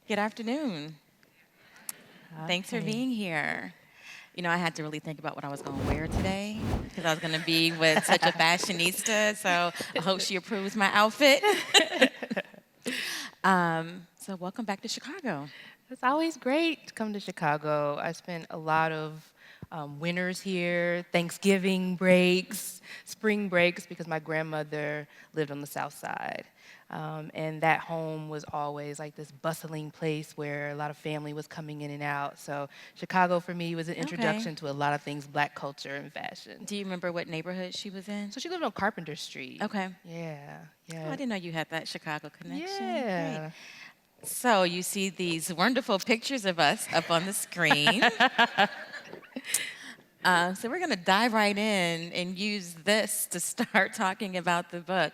Good afternoon. Thanks for Okay. being here. I had to really think about what I was going to wear today because I was going to be with such a fashionista. So I hope she approves my outfit. So welcome back to Chicago. It's always great to come to Chicago. I spent a lot of winters here, Thanksgiving breaks, spring breaks, because my grandmother lived on the South Side. And that home was always like this bustling place where a lot of family was coming in and out. So Chicago for me was an Okay. introduction to a lot of things, Black culture and fashion. Do you remember what neighborhood she was in? So she lived on Carpenter Street. Okay. Yeah, Oh, I yeah, didn't know you had that Chicago connection. Great. yeah. So you see these wonderful pictures of us up on the screen. So we're going to dive right in and use this to start talking about the book.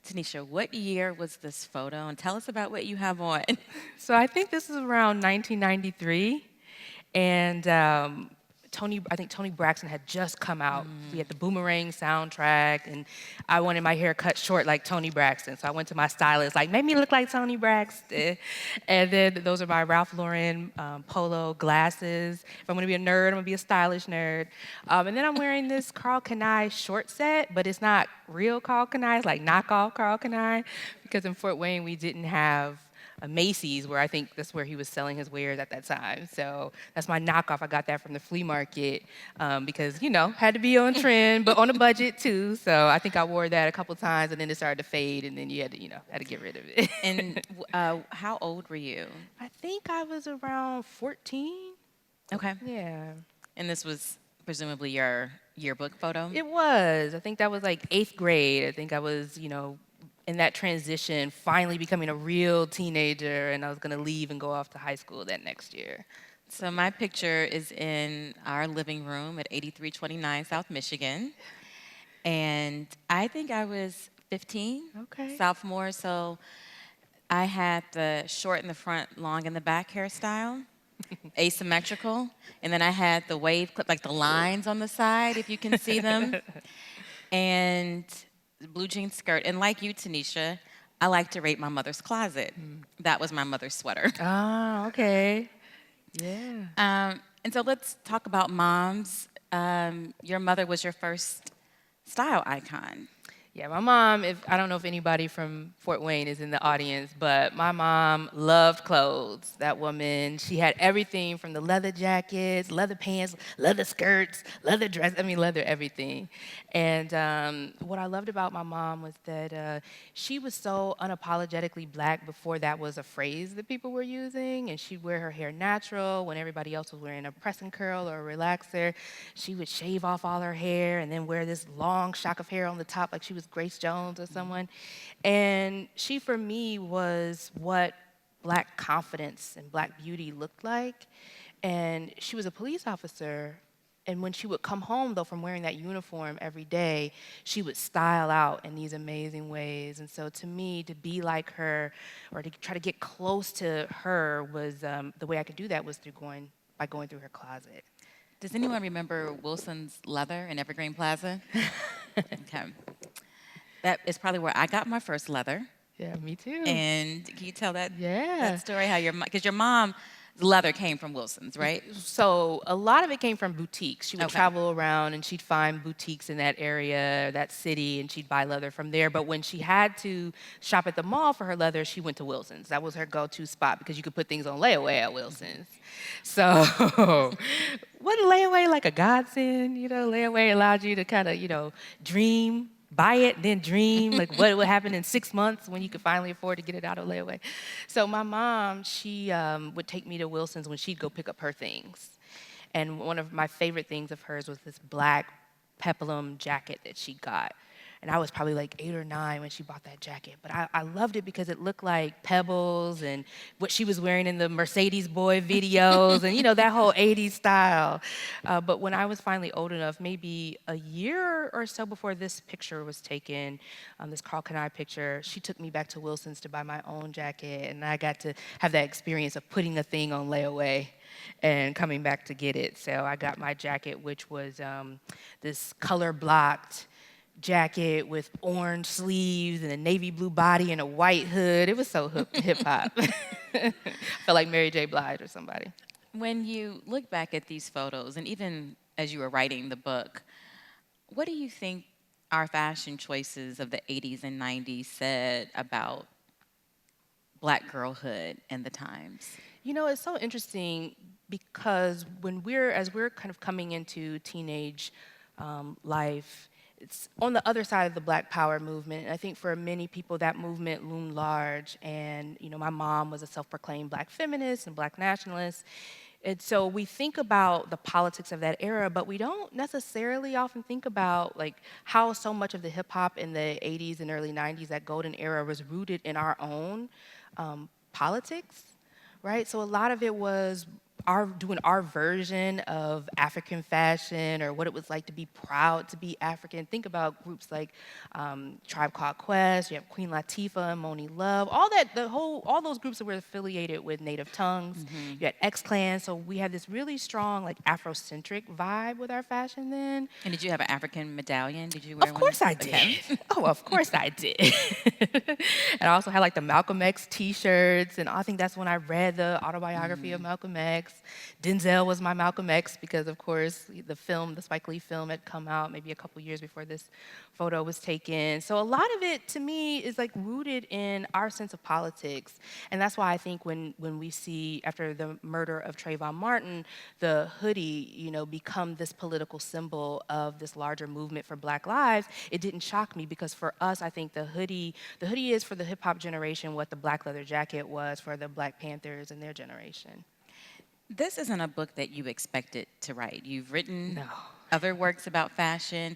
Tanisha, what year was this photo? And tell us about what you have on. So I think this is around 1993, and I think Tony Braxton had just come out. We had the Boomerang soundtrack, and I wanted my hair cut short like Tony Braxton. So I went to my stylist, like, make me look like Tony Braxton. And then those are my Ralph Lauren polo glasses. If I'm gonna be a nerd, I'm gonna be a stylish nerd. And then I'm wearing this Carl Kanai short set, but it's not real Carl Kanai, it's like knockoff Carl Kanai, because in Fort Wayne we didn't have a Macy's, where I think that's where he was selling his wares at that time. So that's my knockoff. I got that from the flea market because, had to be on trend, but on a budget too. So I think I wore that a couple times, and then it started to fade, and then you had to, had to get rid of it. And how old were you? I think I was around 14. Okay. Yeah. And this was presumably your yearbook photo? It was. I think that was like 8th grade. I think I was, in that transition, finally becoming a real teenager, and I was going to leave and go off to high school that next year. So my picture is in our living room at 8329 South Michigan. And I think I was 15, Okay. sophomore. So I had the short in the front, long in the back hairstyle, asymmetrical. And then I had the wave clip, like the lines on the side, if you can see them. And blue jean skirt. And like you, Tanisha, I like to rate my mother's closet. That was my mother's sweater. Ah, okay. Yeah. And so let's talk about moms. Your mother was your first style icon. Yeah, my mom, I don't know if anybody from Fort Wayne is in the audience, but my mom loved clothes. That woman, she had everything from the leather jackets, leather pants, leather skirts, leather dress, leather everything. And what I loved about my mom was that she was so unapologetically Black before that was a phrase that people were using, and she'd wear her hair natural when everybody else was wearing a press and curl or a relaxer. She would shave off all her hair and then wear this long shock of hair on the top like she was Grace Jones or someone. And she, for me, was what Black confidence and Black beauty looked like. And she was a police officer. And when she would come home, though, from wearing that uniform every day, she would style out in these amazing ways. And so to me, to be like her or to try to get close to her was the way I could do that was by going through her closet. Does anyone remember Wilson's Leather in Evergreen Plaza? Okay. That is probably where I got my first leather. Yeah, me too. And can you tell that Yeah. story? How because your mom's leather came from Wilson's, right? So a lot of it came from boutiques. She would Okay. travel around and she'd find boutiques in that area, that city, and she'd buy leather from there. But when she had to shop at the mall for her leather, she went to Wilson's. That was her go-to spot because you could put things on layaway at Wilson's. So wasn't layaway like a godsend? Layaway allowed you to kind of, dream, buy it, then dream, like what would happen in 6 months when you could finally afford to get it out of layaway. So my mom, she would take me to Wilson's when she'd go pick up her things. And one of my favorite things of hers was this black peplum jacket that she got. And I was probably like 8 or 9 when she bought that jacket. But I loved it because it looked like Pebbles and what she was wearing in the Mercedes Boy videos and, that whole 80s style. But when I was finally old enough, maybe a year or so before this picture was taken, this Carl Kanai picture, she took me back to Wilson's to buy my own jacket. And I got to have that experience of putting a thing on layaway and coming back to get it. So I got my jacket, which was this color-blocked jacket with orange sleeves and a navy blue body and a white hood. It was so hip hop. Felt like Mary J. Blige or somebody. When you look back at these photos, and even as you were writing the book, what do you think our fashion choices of the 80s and 90s said about Black girlhood and the times? You know, it's so interesting because as we're kind of coming into teenage life, it's on the other side of the Black Power movement. And I think for many people that movement loomed large. And, you know, my mom was a self-proclaimed Black feminist and Black nationalist. And so we think about the politics of that era, but we don't necessarily often think about like how so much of the hip hop in the 80s and early 90s, that golden era, was rooted in our own politics, right? So a lot of it was doing our version of African fashion, or what it was like to be proud to be African. Think about groups like Tribe Called Quest. You have Queen Latifah, Moni Love, all those groups that were affiliated with Native tongues. Mm-hmm. You had X-Clan. So we had this really strong like Afrocentric vibe with our fashion then. And did you have an African medallion? Did you wear Of one? course I did. Oh, of course I did. And I also had like the Malcolm X T-shirts, and I think that's when I read the autobiography of Malcolm X. Denzel was my Malcolm X because, of course, the Spike Lee film had come out maybe a couple years before this photo was taken. So a lot of it, to me, is like rooted in our sense of politics, and that's why I think when we see, after the murder of Trayvon Martin, the hoodie, you know, become this political symbol of this larger movement for Black lives, it didn't shock me because for us, I think the hoodie is for the hip hop generation what the black leather jacket was for the Black Panthers and their generation. This isn't a book that you expected to write. You've written No. other works about fashion,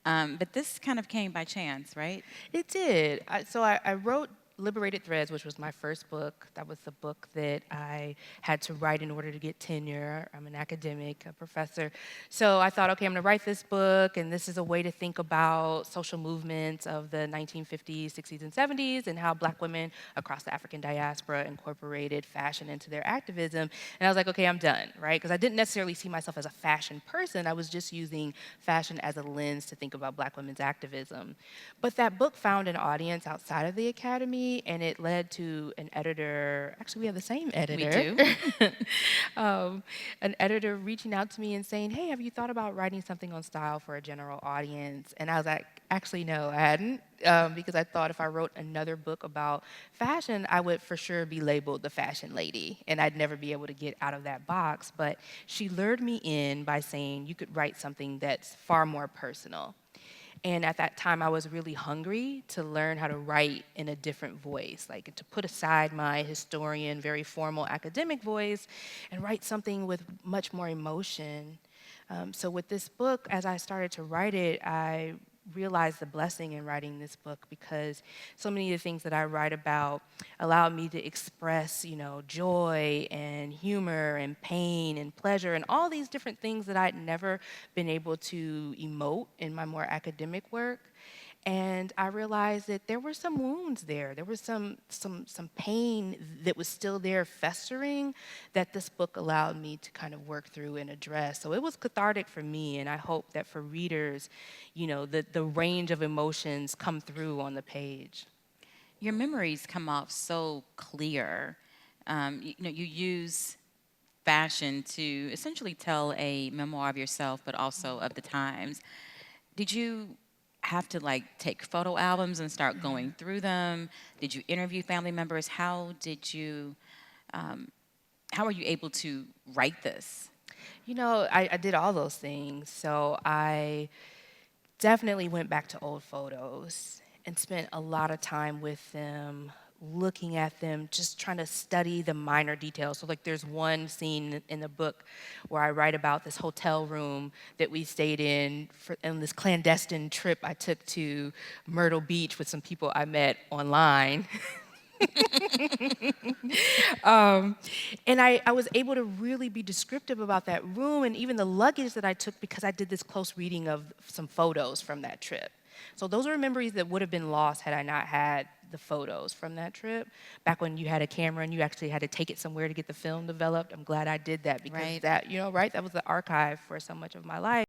but this kind of came by chance, right? It did. I wrote Liberated Threads, which was my first book. That was the book that I had to write in order to get tenure. I'm an academic, a professor. So I thought, okay, I'm going to write this book, and this is a way to think about social movements of the 1950s, 60s, and 70s, and how Black women across the African diaspora incorporated fashion into their activism. And I was like, okay, I'm done, right? Because I didn't necessarily see myself as a fashion person. I was just using fashion as a lens to think about Black women's activism. But that book found an audience outside of the academy, and it led to an editor. Actually, we have the same editor. We do. An editor reaching out to me and saying, hey, have you thought about writing something on style for a general audience? And I was like, actually, no, I hadn't, because I thought if I wrote another book about fashion, I would for sure be labeled the fashion lady, and I'd never be able to get out of that box. But she lured me in by saying you could write something that's far more personal. And at that time, I was really hungry to learn how to write in a different voice, like to put aside my historian, very formal academic voice and write something with much more emotion. So with this book, as I started to write it, I realized the blessing in writing this book because so many of the things that I write about allowed me to express, you know, joy and humor and pain and pleasure and all these different things that I'd never been able to emote in my more academic work. And I realized that there were some wounds there. There was some pain that was still there festering that this book allowed me to kind of work through and address. So it was cathartic for me, and I hope that for readers, you know, the range of emotions come through on the page. Your memories come off so clear. You use fashion to essentially tell a memoir of yourself, but also of the times. Did you have to like take photo albums and start going through them? Did you interview family members? How were you able to write this? You know, I did all those things. So I definitely went back to old photos and spent a lot of time with them, looking at them, just trying to study the minor details. So like there's one scene in the book where I write about this hotel room that we stayed in on this clandestine trip I took to Myrtle Beach with some people I met online. And I was able to really be descriptive about that room and even the luggage that I took because I did this close reading of some photos from that trip. So those are memories that would have been lost had I not had the photos from that trip. Back when you had a camera and you actually had to take it somewhere to get the film developed. I'm glad I did that because Right. that, you know, right, that was the archive for so much of my life.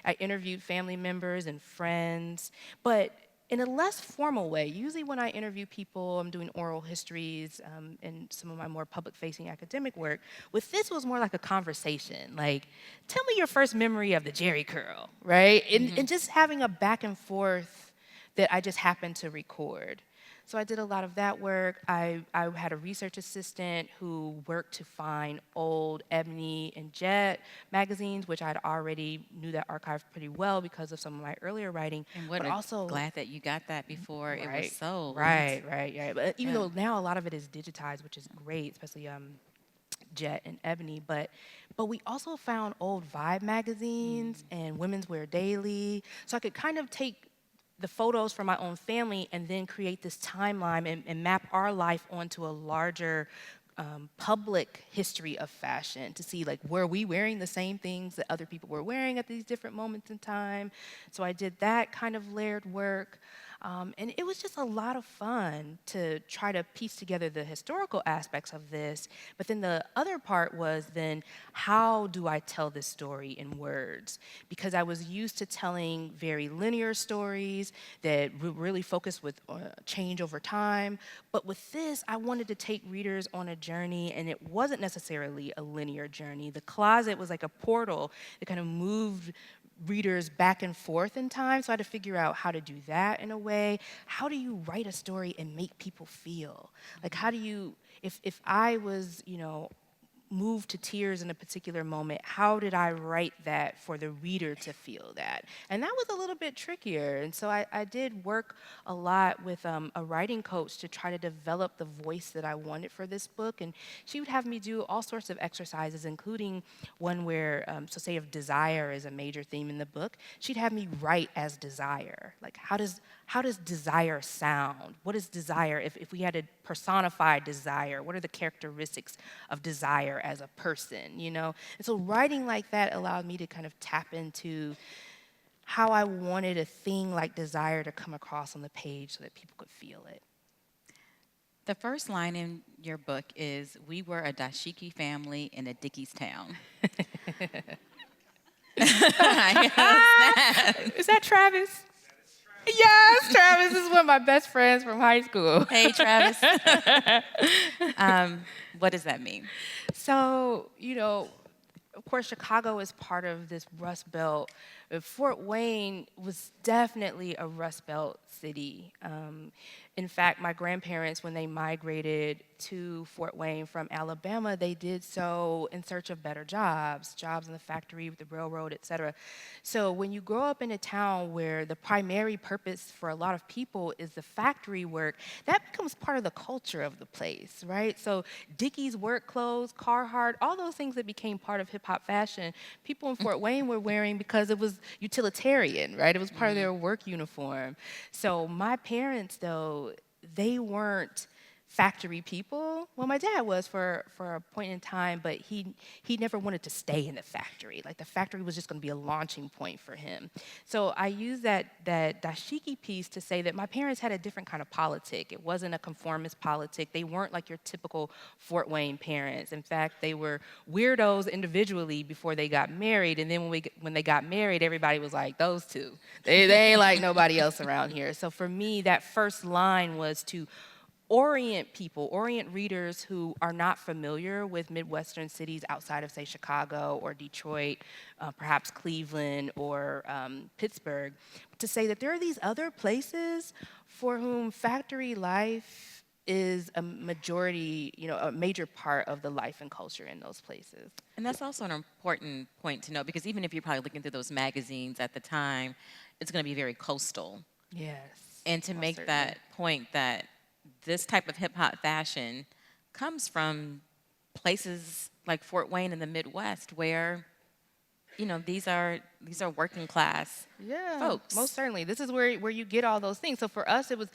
I interviewed family members and friends, but in a less formal way. Usually when I interview people, I'm doing oral histories and some of my more public-facing academic work. With this, it was more like a conversation. Like, tell me your first memory of the Jerry curl, right? And just having a back and forth that I just happened to record. So I did a lot of that work. I had a research assistant who worked to find old Ebony and Jet magazines, which I'd already knew that archive pretty well because of some of my earlier writing. And what but also, glad that you got that before it was sold. Right. But even Yeah. though now a lot of it is digitized, which is great, especially Jet and Ebony, but we also found old Vibe magazines and Women's Wear Daily, so I could kind of take the photos from my own family and then create this timeline and map our life onto a larger public history of fashion to see, like, were we wearing the same things that other people were wearing at these different moments in time. So I did that kind of layered work. And it was just a lot of fun to try to piece together the historical aspects of this. But then the other part was then, how do I tell this story in words? Because I was used to telling very linear stories that really focus with change over time. But with this, I wanted to take readers on a journey, and it wasn't necessarily a linear journey. The closet was like a portal that kind of moved readers back and forth in time, so I had to figure out how to do that in a way. How do you write a story and make people feel? Like, how do you, if I was, moved to tears in a particular moment, how did I write that for the reader to feel that? And that was a little bit trickier. And so I did work a lot with a writing coach to try to develop the voice that I wanted for this book. And she would have me do all sorts of exercises, including one where, so say if desire is a major theme in the book, she'd have me write as desire. Like, how does desire sound? What is desire? If we had to personify desire, what are the characteristics of desire as a person, And so writing like that allowed me to kind of tap into how I wanted a thing like desire to come across on the page so that people could feel it. The first line in your book is, "We were a dashiki family in a Dickies town." Is that Travis? Yes, Travis is one of my best friends from high school. Hey, Travis. What does that mean? So, of course, Chicago is part of this Rust Belt. Fort Wayne was definitely a Rust Belt city. In fact, my grandparents, when they migrated to Fort Wayne from Alabama, they did so in search of better jobs in the factory, with the railroad, et cetera. So when you grow up in a town where the primary purpose for a lot of people is the factory work, that becomes part of the culture of the place, right? So Dickies work clothes, Carhartt, all those things that became part of hip-hop fashion, people in Fort Wayne were wearing because it was utilitarian, right? It was part of their work uniform. So my parents, though, they weren't factory people. Well, my dad was for a point in time, but he never wanted to stay in the factory. Like, the factory was just going to be a launching point for him. So I use that dashiki piece to say that my parents had a different kind of politic. It wasn't a conformist politic. They weren't like your typical Fort Wayne parents. In fact, they were weirdos individually before they got married. And then when they got married, everybody was like, those two. They ain't like nobody else around here. So for me, that first line was to orient readers who are not familiar with Midwestern cities outside of, say, Chicago or Detroit, perhaps Cleveland or Pittsburgh, to say that there are these other places for whom factory life is a majority, a major part of the life and culture in those places. And that's also an important point to note, because even if you're probably looking through those magazines at the time, it's going to be very coastal. Yes. And to make certainly that point that this type of hip-hop fashion comes from places like Fort Wayne in the Midwest, where, these are working class folks. Most certainly. This is where you get all those things. So for us, it was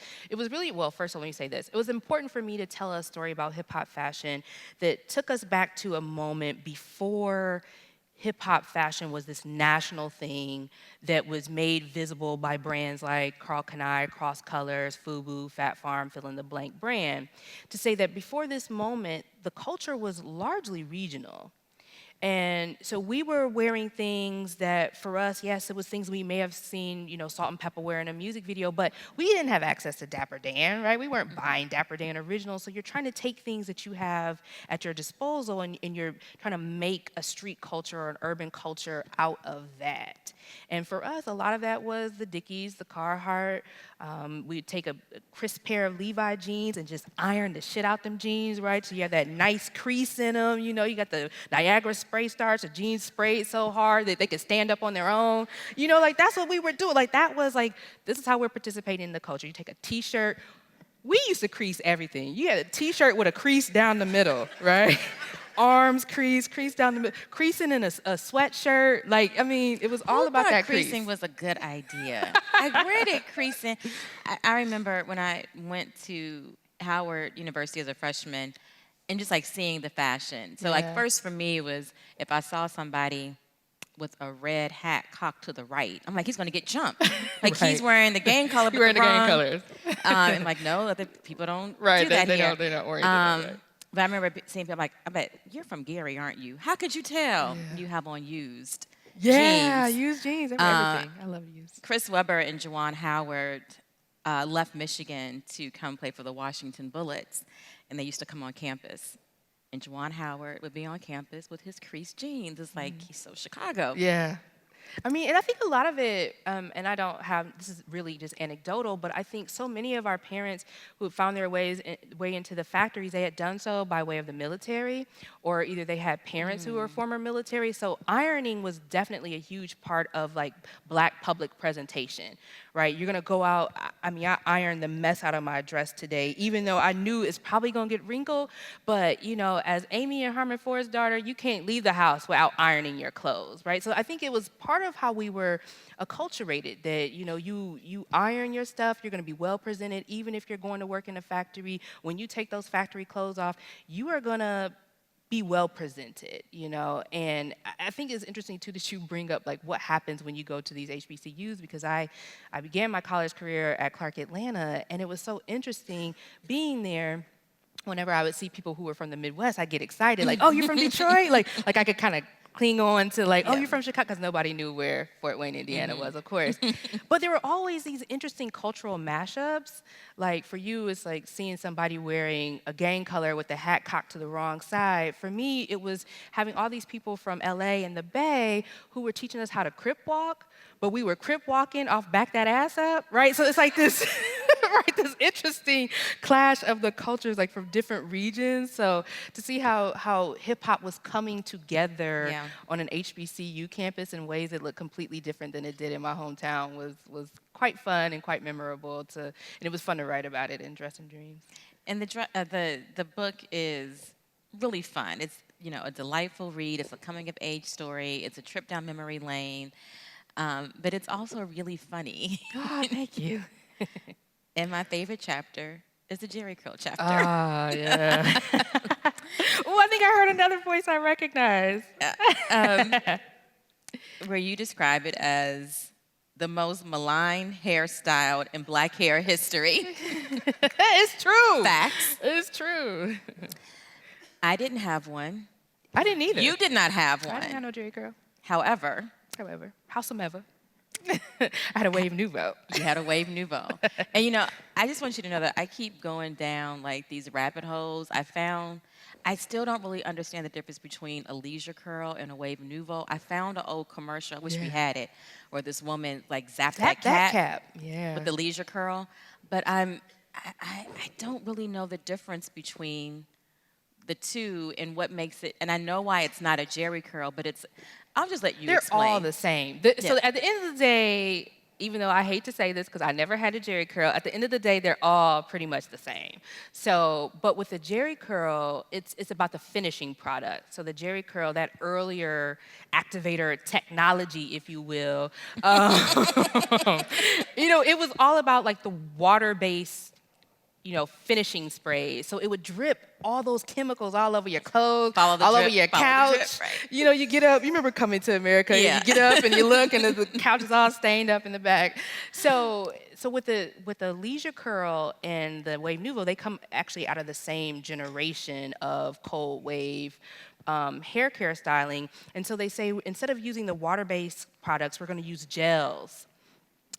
really, well, first of all, let me say this. It was important for me to tell a story about hip-hop fashion that took us back to a moment before hip-hop fashion was this national thing that was made visible by brands like Karl Kani, Cross Colors, FUBU, Fat Farm, fill in the blank brand, to say that before this moment, the culture was largely regional. And so we were wearing things that for us, yes, it was things we may have seen, Salt and Pepper wear in a music video, but we didn't have access to Dapper Dan, right? We weren't buying Dapper Dan originals. So you're trying to take things that you have at your disposal and you're trying to make a street culture or an urban culture out of that. And for us, a lot of that was the Dickies, the Carhartt. We'd take a crisp pair of Levi jeans and just iron the shit out them jeans, right? So you have that nice crease in them. You got the Niagara spray starts, the jeans sprayed so hard that they could stand up on their own. That's what we were doing. That was this is how we're participating in the culture. You take a T-shirt. We used to crease everything. You had a T-shirt with a crease down the middle, right? Arms crease down the middle, creasing in a sweatshirt. It was all about that crease. Creasing was a good idea. Where did creasing? I remember when I went to Howard University as a freshman and just seeing the fashion. So first for me was if I saw somebody with a red hat cocked to the right, I'm like, he's gonna get jumped. Right. He's wearing the gang color, but wearing the gang colors. I'm like, no, other people don't do that here. They're not oriented that way. But I remember seeing people I bet you're from Gary, aren't you? How could you tell? You have on used jeans. Used jeans, everything. I love used. Chris Webber and Juwan Howard left Michigan to come play for the Washington Bullets, and they used to come on campus. And Juwan Howard would be on campus with his creased jeans. It's he's so Chicago. Yeah. And I think a lot of it, and I don't have, this is really just anecdotal, but I think so many of our parents who had found their way into the factories, they had done so by way of the military, or either they had parents who were former military. So ironing was definitely a huge part of Black public presentation, right? You're gonna go out, I ironed the mess out of my dress today, even though I knew it's probably gonna get wrinkled, but as Amy and Harmon Ford's daughter, you can't leave the house without ironing your clothes, right? So I think it was part of how we were acculturated that, you iron your stuff, you're gonna be well presented, even if you're going to work in a factory. When you take those factory clothes off, you are gonna be well presented, and I think it's interesting too that you bring up what happens when you go to these HBCUs, because I began my college career at Clark Atlanta, and it was so interesting being there. Whenever I would see people who were from the Midwest, I'd get excited, oh, you're from Detroit? Like I could kind of cling on to oh, you're from Chicago, because nobody knew where Fort Wayne, Indiana was, of course. But there were always these interesting cultural mashups. For you, it's seeing somebody wearing a gang color with the hat cocked to the wrong side. For me, it was having all these people from LA and the Bay who were teaching us how to crip walk, but we were crip walking off back that ass up, right? So it's this, right, this interesting clash of the cultures from different regions. So to see how hip hop was coming together on an HBCU campus in ways that looked completely different than it did in my hometown was quite fun and quite memorable and it was fun to write about it in Dress and Dreams. And the book is really fun. It's a delightful read. It's a coming of age story. It's a trip down memory lane, but it's also really funny. Oh, thank you. And my favorite chapter is the Jerry Curl chapter. Ah, yeah. Oh, I think I heard another voice I recognize. Where you describe it as the most maligned hairstyle in Black hair history. It's true. Facts. It's true. I didn't have one. I didn't either. You did not have one. I didn't have no Jerry Curl. However, howsomever, I had a wave nouveau. You had a wave nouveau. And I just want you to know that I keep going down these rabbit holes. I still don't really understand the difference between a leisure curl and a wave nouveau. I found an old commercial, I wish we had it, where this woman zapped that cap with the leisure curl. But I don't really know the difference between the two and what makes it, and I know why it's not a Jerry curl, but I'll just let you explain. They're all the same. So at the end of the day, even though I hate to say this because I never had a Jerry curl, at the end of the day, they're all pretty much the same. So, but with the Jerry curl, it's about the finishing product. So the Jerry curl, that earlier activator technology, if you will, it was all about the water-based finishing sprays. So it would drip all those chemicals all over your clothes, over your couch. Right. You get up, you remember coming to America, and you get up and you look and the couch is all stained up in the back. So with the leisure curl and the wave nouveau, they come actually out of the same generation of cold wave hair care styling. And so they say instead of using the water-based products, we're going to use gels,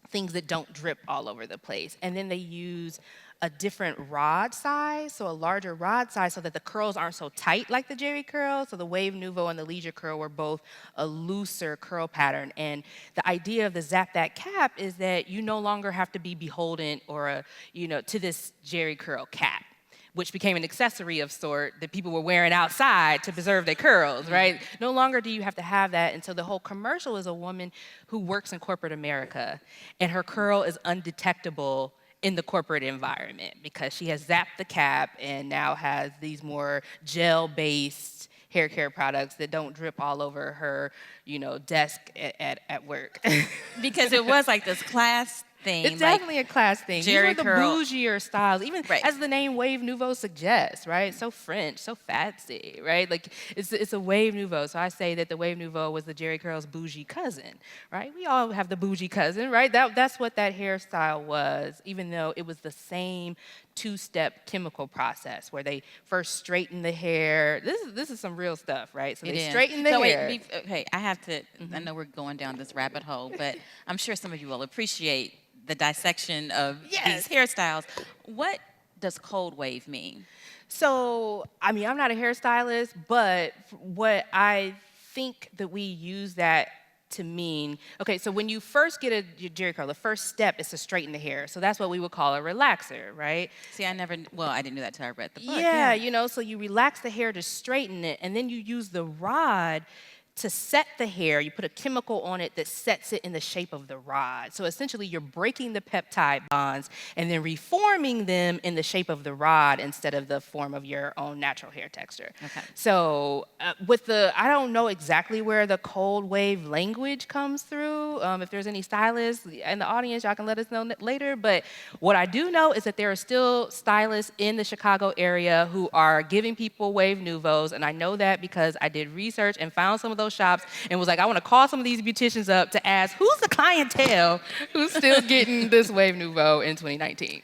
things that don't drip all over the place. And then they use a different rod size, so a larger rod size, so that the curls aren't so tight like the Jerry curl. So the Wave Nouveau and the Leisure curl were both a looser curl pattern. And the idea of the Zap That cap is that you no longer have to be beholden to this Jerry curl cap, which became an accessory of sort that people were wearing outside to preserve their curls, right? No longer do you have to have that. And so the whole commercial is a woman who works in corporate America, and her curl is undetectable in the corporate environment because she has zapped the cap and now has these more gel-based hair care products that don't drip all over her, desk at work. Because it was like this class thing. It's definitely a class thing. Jerry These are the curl. bougier styles, even Right. as the name Wave Nouveau suggests, right? So French, so fancy, right? Like it's a Wave Nouveau. So I say that the Wave Nouveau was the Jerry curl's bougie cousin, right? We all have the bougie cousin, right? That's what that hairstyle was, even though it was the same two-step chemical process where they first straighten the hair. This is some real stuff, right? So It they is. straighten the So hair. wait, okay, I have to, I know we're going down this rabbit hole, but I'm sure some of you will appreciate the dissection of Yes. these hairstyles. What does cold wave mean? So, I'm not a hairstylist, but what I think that we use that to mean, okay, so when you first get your Jerry curl, the first step is to straighten the hair. So that's what we would call a relaxer, right? See, I didn't know that till I read the book. Yeah, so you relax the hair to straighten it, and then you use the rod to set the hair. You put a chemical on it that sets it in the shape of the rod. So essentially, you're breaking the peptide bonds and then reforming them in the shape of the rod instead of the form of your own natural hair texture. Okay. So I don't know exactly where the cold wave language comes through. If there's any stylists in the audience, y'all can let us know later. But what I do know is that there are still stylists in the Chicago area who are giving people Wave Nouveaux, and I know that because I did research and found some of those shops and was like, I want to call some of these beauticians up to ask who's the clientele who's still getting this Wave Nouveau in 2019.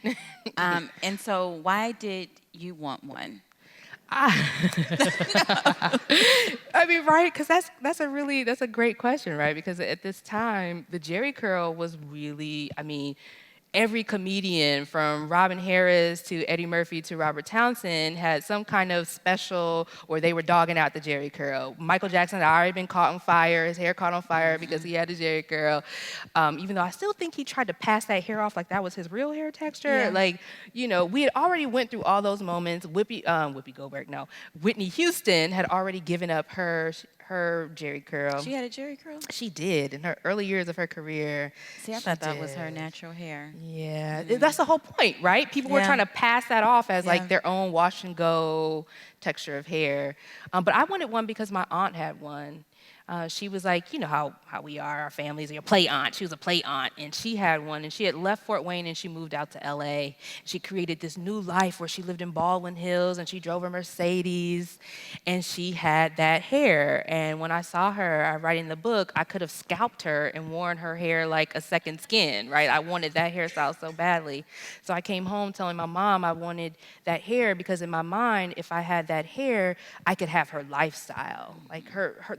And so why did you want one? Right? Because that's a great question, right? Because at this time, the Jerry curl was really, every comedian from Robin Harris to Eddie Murphy to Robert Townsend had some kind of special where they were dogging out the Jerry curl. Michael Jackson had already been caught on fire. His hair caught on fire because he had a Jerry curl. Even though I still think he tried to pass that hair off like that was his real hair texture. Yeah. We had already went through all those moments. Whitney Houston had already given up her Jerry curl. She had a Jerry curl? She did in her early years of her career. See, I thought that was her natural hair. Yeah, that's the whole point, right? People were trying to pass that off as like their own wash and go texture of hair. But I wanted one because my aunt had one. She was like, how we are, our families, your play aunt. She was a play aunt, and she had one, and she had left Fort Wayne, and she moved out to L.A. She created this new life where she lived in Baldwin Hills, and she drove a Mercedes, and she had that hair. And when I saw her writing the book, I could have scalped her and worn her hair like a second skin, right? I wanted that hairstyle so badly. So I came home telling my mom I wanted that hair because in my mind, if I had that hair, I could have her lifestyle. Like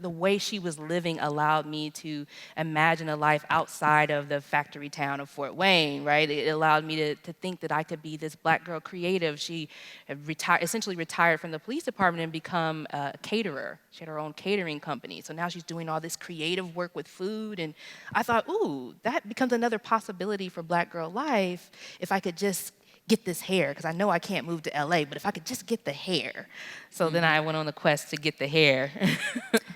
the way she was living allowed me to imagine a life outside of the factory town of Fort Wayne, right? It allowed me to think that I could be this black girl creative. She had essentially retired from the police department and become a caterer. She had her own catering company. So now she's doing all this creative work with food. And I thought, ooh, that becomes another possibility for black girl life if I could just get this hair, because I know I can't move to LA, but if I could just get the hair. So then I went on the quest to get the hair.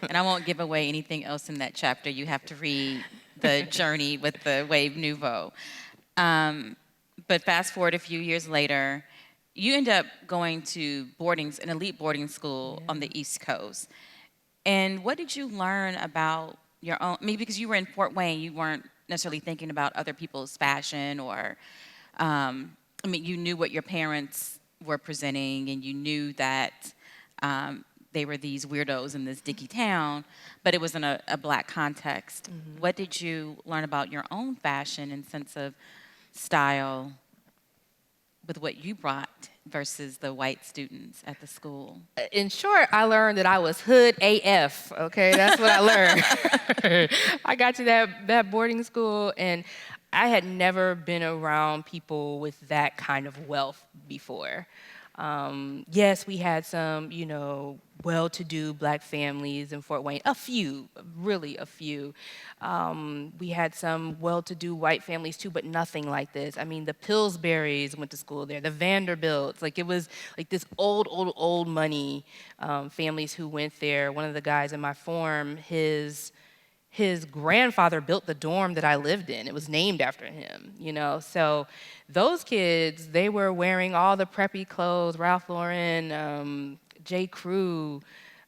And I won't give away anything else in that chapter. You have to read the journey with the Wave Nouveau. But fast forward a few years later, you end up going to an elite boarding school on the East Coast. And what did you learn about your own? Because you were in Fort Wayne, you weren't necessarily thinking about other people's fashion or, you knew what your parents were presenting, and you knew that they were these weirdos in this dinky town, but it was in a black context. Mm-hmm. What did you learn about your own fashion and sense of style with what you brought versus the white students at the school? In short, I learned that I was hood AF. Okay, that's what I learned. I got to that boarding school, and I had never been around people with that kind of wealth before. Yes, we had some, well-to-do black families in Fort Wayne. A few, really a few. We had some well-to-do white families too, but nothing like this. I mean, the Pillsburys went to school there, the Vanderbilts. Like, it was like this old money families who went there. One of the guys in my form, his grandfather built the dorm that I lived in. It was named after him, So those kids, they were wearing all the preppy clothes, Ralph Lauren, J. Crew,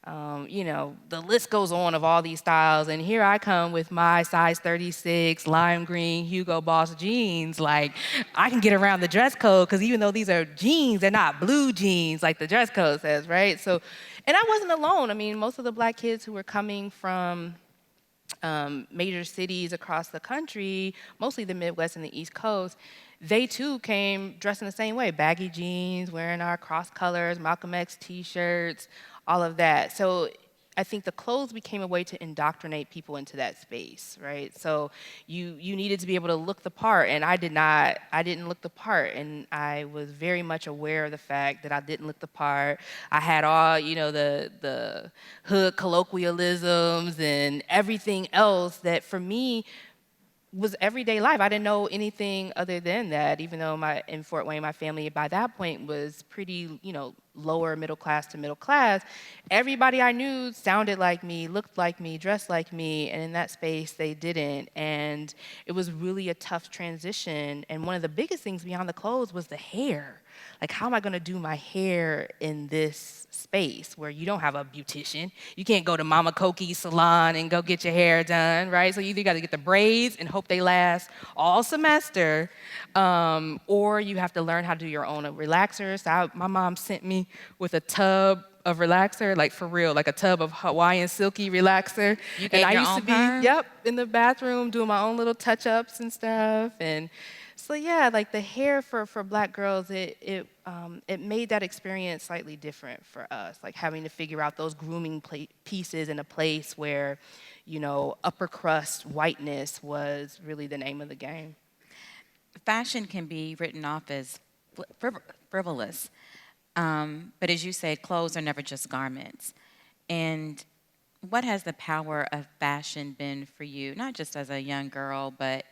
the list goes on of all these styles. And here I come with my size 36, lime green, Hugo Boss jeans. Like, I can get around the dress code because even though these are jeans, they're not blue jeans like the dress code says, right? So, and I wasn't alone. I mean, most of the black kids who were coming from major cities across the country, mostly the Midwest and the East Coast, they too came dressed in the same way, baggy jeans, wearing our cross colors, Malcolm X t-shirts, all of that. So I think the clothes became a way to indoctrinate people into that space, right? So you needed to be able to look the part, and I didn't look the part, and I was very much aware of the fact that I didn't look the part. I had all, the hood colloquialisms and everything else that for me was everyday life. I didn't know anything other than that, even though in Fort Wayne, my family by that point was pretty, lower middle class to middle class. Everybody I knew sounded like me, looked like me, dressed like me, and in that space, they didn't. And it was really a tough transition. And one of the biggest things beyond the clothes was the hair. Like, how am I gonna do my hair in this space where you don't have a beautician? You can't go to Mama Koki's salon and go get your hair done, right? So you either gotta get the braids and hope they last all semester, or you have to learn how to do your own relaxers. So my mom sent me with a tub of relaxer, like for real, like a tub of Hawaiian silky relaxer. You And gave I your used own to be, perm? yep, in the bathroom doing my own little touch-ups and stuff. And so yeah, like the hair for Black girls, it made that experience slightly different for us. Like having to figure out those grooming pieces in a place where, upper crust whiteness was really the name of the game. Fashion can be written off as frivolous. But as you said, clothes are never just garments. And what has the power of fashion been for you, not just as a young girl, but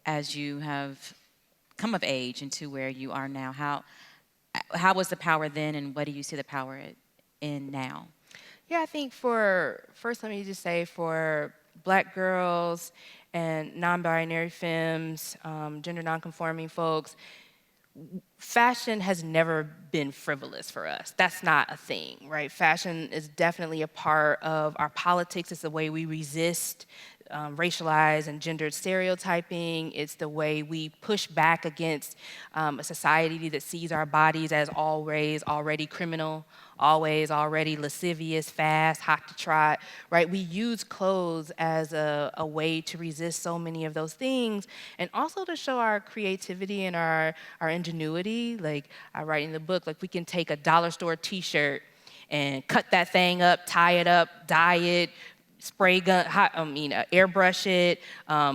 as you have come of age into where you are now? How was the power then, and what do you see the power in now? Yeah, I think first, let me just say for Black girls and non-binary femmes, gender non-conforming folks, fashion has never been frivolous for us. That's not a thing, right? Fashion is definitely a part of our politics. It's the way we resist racialized and gendered stereotyping. It's the way we push back against a society that sees our bodies as always already criminal, always already lascivious, fast, hot to trot, right? We use clothes as a way to resist so many of those things, and also to show our creativity and our ingenuity. Like I write in the book, like we can take a dollar store t-shirt and cut that thing up, tie it up, dye it, airbrush it,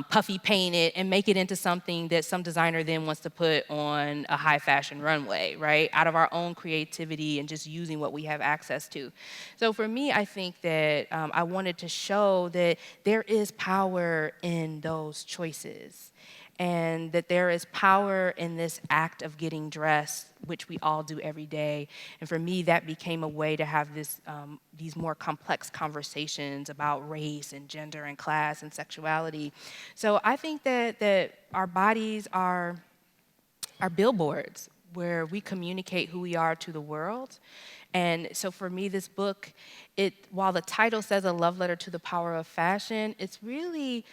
puffy paint it, and make it into something that some designer then wants to put on a high fashion runway, right? Out of our own creativity and just using what we have access to. So for me, I think that I wanted to show that there is power in those choices, and that there is power in this act of getting dressed, which we all do every day. And for me, that became a way to have these more complex conversations about race and gender and class and sexuality. So I think that our bodies are billboards where we communicate who we are to the world. And so for me, this book, while the title says a love letter to the power of fashion, it's really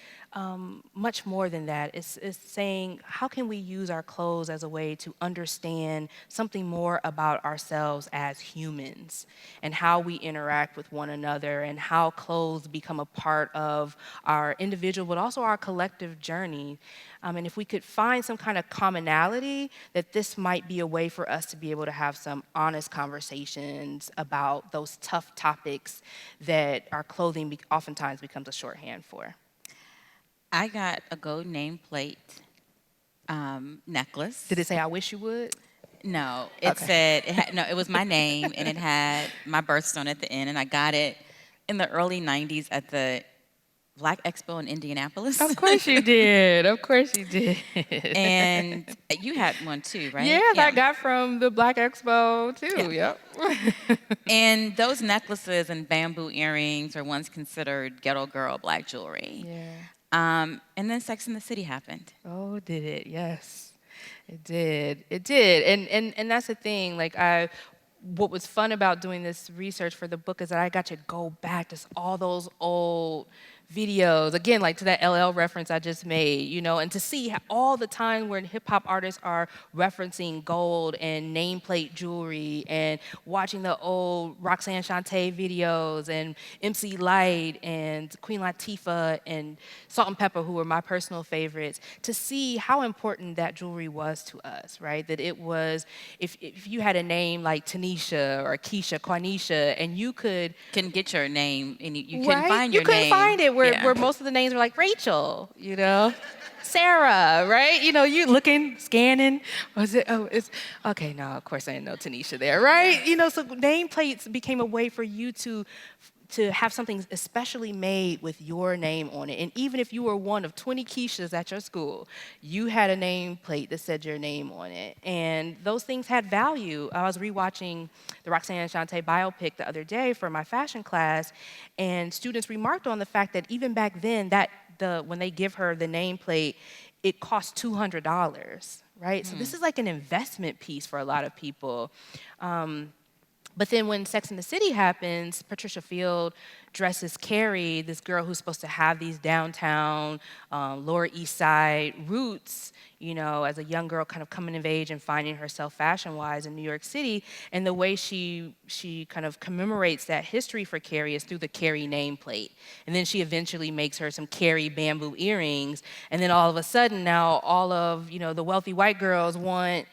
much more than that. It's saying, how can we use our clothes as a way to understand something more about ourselves as humans, and how we interact with one another, and how clothes become a part of our individual, but also our collective journey. And if we could find some kind of commonality, that this might be a way for us to be able to have some honest conversations about those tough topics that our clothing oftentimes becomes a shorthand for. I got a gold nameplate necklace. Did it say, I wish you would? No, it Okay. said, no, it was my name, and it had my birthstone at the end, and I got it in the early 90s at the Black Expo in Indianapolis. Of course you did. Of course you did. And you had one too, right? Yes, I got from the Black Expo too. Yeah. Yep. And those necklaces and bamboo earrings are once considered ghetto girl black jewelry. Yeah. And then Sex and the City happened. Oh, did it? Yes, it did. It did. And that's the thing. Like, what was fun about doing this research for the book is that I got to go back to all those old videos, again, like to that LL reference I just made, and to see all the time when hip hop artists are referencing gold and nameplate jewelry, and watching the old Roxanne Shante videos, and MC Lyte and Queen Latifah and Salt and Pepper, who were my personal favorites, to see how important that jewelry was to us, right? That it was, if you had a name like Tanisha or Keisha, Quanisha, and you couldn't get your name, and you couldn't right? find your name. You couldn't find it where most of the names were like Rachel, Sarah, right? You looking, scanning. Was it? Oh, it's okay. No, of course I didn't know Tanisha there, right? So nameplates became a way for you to have something especially made with your name on it. And even if you were one of 20 Keishas at your school, you had a nameplate that said your name on it. And those things had value. I was rewatching the Roxanne Shante biopic the other day for my fashion class, and students remarked on the fact that even back then, when they give her the nameplate, it costs $200, right? So this is like an investment piece for a lot of people. But then when Sex and the City happens, Patricia Field dresses Carrie, this girl who's supposed to have these downtown, Lower East Side roots, as a young girl kind of coming of age and finding herself fashion-wise in New York City. And the way she kind of commemorates that history for Carrie is through the Carrie nameplate. And then she eventually makes her some Carrie bamboo earrings. And then all of a sudden now all of, the wealthy white girls want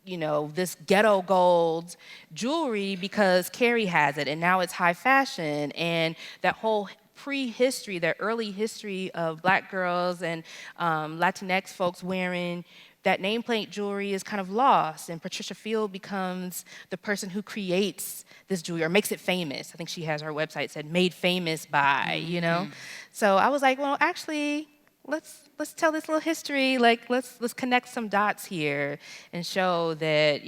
this ghetto gold jewelry because Carrie has it, and now it's high fashion. And that whole prehistory, that early history of black girls and Latinx folks wearing that nameplate jewelry is kind of lost. And Patricia Field becomes the person who creates this jewelry or makes it famous. I think she has her website said "Made Famous by," So I was like, well, actually, let's tell this little history. Like, let's connect some dots here and show that,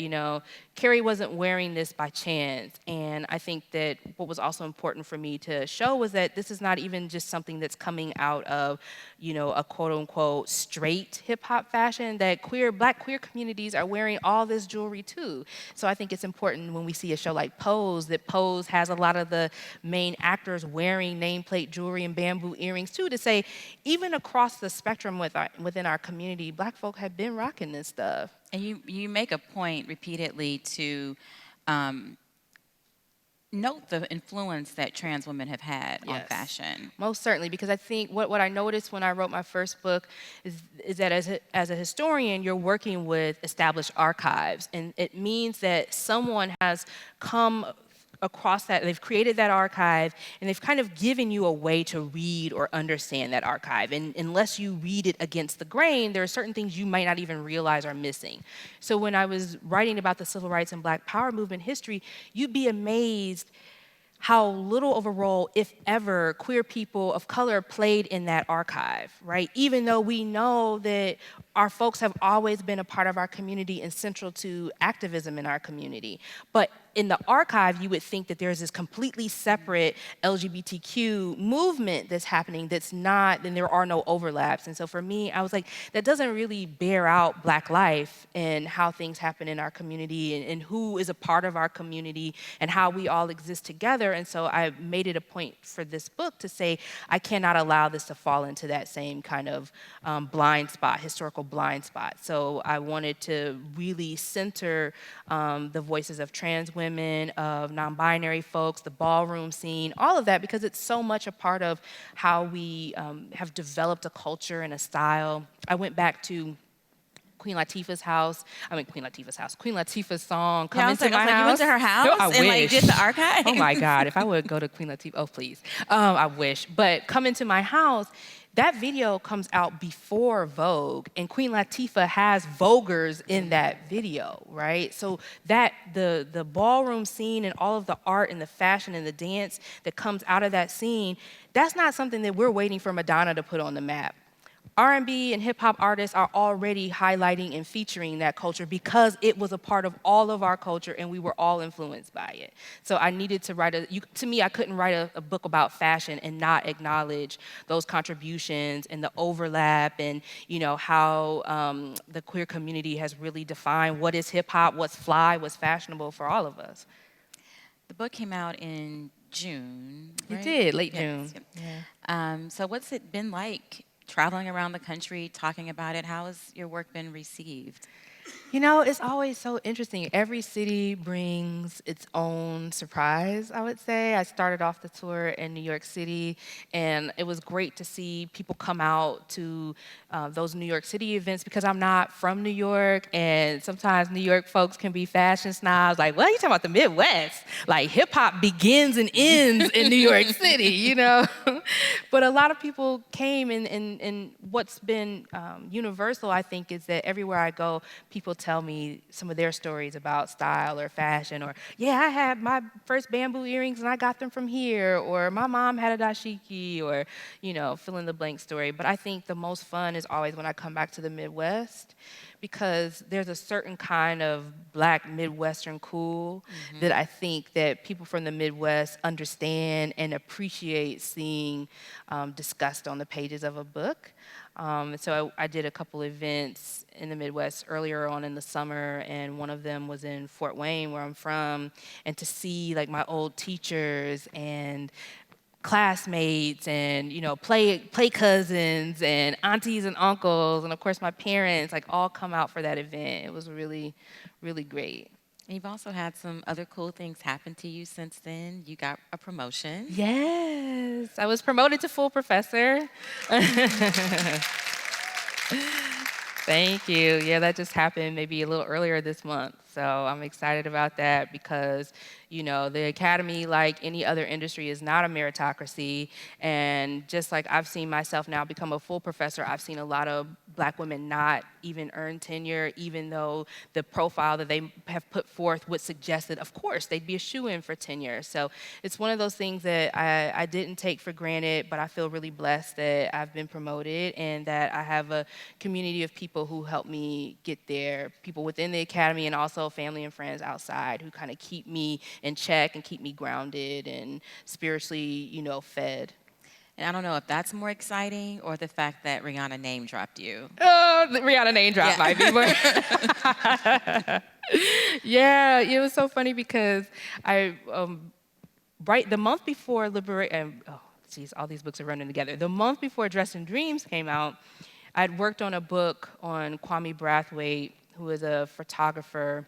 Carrie wasn't wearing this by chance. And I think that what was also important for me to show was that this is not even just something that's coming out of, a quote unquote straight hip hop fashion, that black queer communities are wearing all this jewelry too. So I think it's important when we see a show like Pose, that Pose has a lot of the main actors wearing nameplate jewelry and bamboo earrings too, to say even across the spectrum within our community, black folk have been rocking this stuff. And you make a point repeatedly to note the influence that trans women have had on fashion. Most certainly, because I think what I noticed when I wrote my first book is that as a historian, you're working with established archives, and it means that someone has come across that, they've created that archive, and they've kind of given you a way to read or understand that archive. And unless you read it against the grain, there are certain things you might not even realize are missing. So when I was writing about the civil rights and black power movement history, you'd be amazed how little of a role, if ever, queer people of color played in that archive, right? Even though we know that our folks have always been a part of our community and central to activism in our community. But in the archive, you would think that there's this completely separate LGBTQ movement that's happening that's not, then there are no overlaps. And so for me, I was like, that doesn't really bear out Black life and how things happen in our community and who is a part of our community and how we all exist together. And so I made it a point for this book to say, I cannot allow this to fall into that same kind of blind spot, historical blind spot. So I wanted to really center the voices of trans women, of non-binary folks, the ballroom scene, all of that, because it's so much a part of how we have developed a culture and a style. I went back to Queen Latifah's song, Come Into My House. You went to her house No, I and like wish. did the archive? Oh my God, if I would go to Queen Latifah, oh please. I wish. But Come Into My House, that video comes out before Vogue, and Queen Latifah has Voguers in that video, right? So that the ballroom scene and all of the art and the fashion and the dance that comes out of that scene, that's not something that we're waiting for Madonna to put on the map. R&B and hip hop artists are already highlighting and featuring that culture because it was a part of all of our culture and we were all influenced by it. So I needed to write to me, I couldn't write a book about fashion and not acknowledge those contributions and the overlap and, you know, how the queer community has really defined what is hip hop, what's fly, what's fashionable for all of us. The book came out in June, right? It did, late Yes, June. yep. Yeah. So what's it been like traveling around the country, talking about it? How has your work been received? You know, it's always so interesting. Every city brings its own surprise, I would say. I started off the tour in New York City, and it was great to see people come out to those New York City events because I'm not from New York, and sometimes New York folks can be fashion snobs. Like, what are you talking about the Midwest? Like, hip-hop begins and ends in New York City, you know? But a lot of people came, and what's been universal, I think, is that everywhere I go, people tell me some of their stories about style or fashion, or, yeah, I had my first bamboo earrings and I got them from here, or my mom had a dashiki, or, you know, fill in the blank story. But I think the most fun is always when I come back to the Midwest, because there's a certain kind of Black Midwestern cool that I think that people from the Midwest understand and appreciate seeing discussed on the pages of a book. So I did a couple events in the Midwest earlier on in the summer, and one of them was in Fort Wayne, where I'm from, and to see like my old teachers and classmates and, you know, play cousins and aunties and uncles and of course my parents, like all come out for that event. It was really, really great. And you've also had some other cool things happen to you since then. You got a promotion. Yes, I was promoted to full professor. Thank you. Yeah, that just happened maybe a little earlier this month. So I'm excited about that because, you know, the academy, like any other industry, is not a meritocracy. And just like I've seen myself now become a full professor, I've seen a lot of Black women not even earn tenure, even though the profile that they have put forth would suggest that, of course, they'd be a shoo-in for tenure. So it's one of those things that I didn't take for granted, but I feel really blessed that I've been promoted and that I have a community of people who help me get there, people within the academy and also family and friends outside who kind of keep me in check and keep me grounded and spiritually, you know, fed. And I don't know if that's more exciting or the fact that Rihanna name dropped you. Oh, the Rihanna name drop might be more. Yeah, it was so funny because I, right the month before Liberation, oh, geez, all these books are running together. The month before Dressed in Dreams came out, I'd worked on a book on Kwame Brathwaite, who is a photographer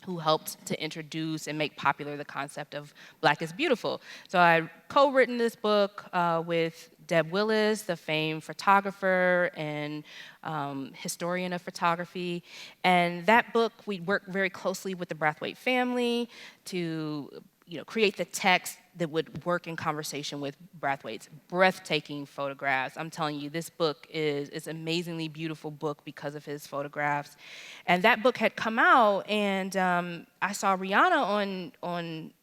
who helped to introduce and make popular the concept of Black is Beautiful. So I co-written this book with Deb Willis, the famed photographer and historian of photography. And that book, we worked very closely with the Brathwaite family to create the text that would work in conversation with Brathwaite's breathtaking photographs. I'm telling you, this book is an amazingly beautiful book because of his photographs. And that book had come out, and I saw Rihanna on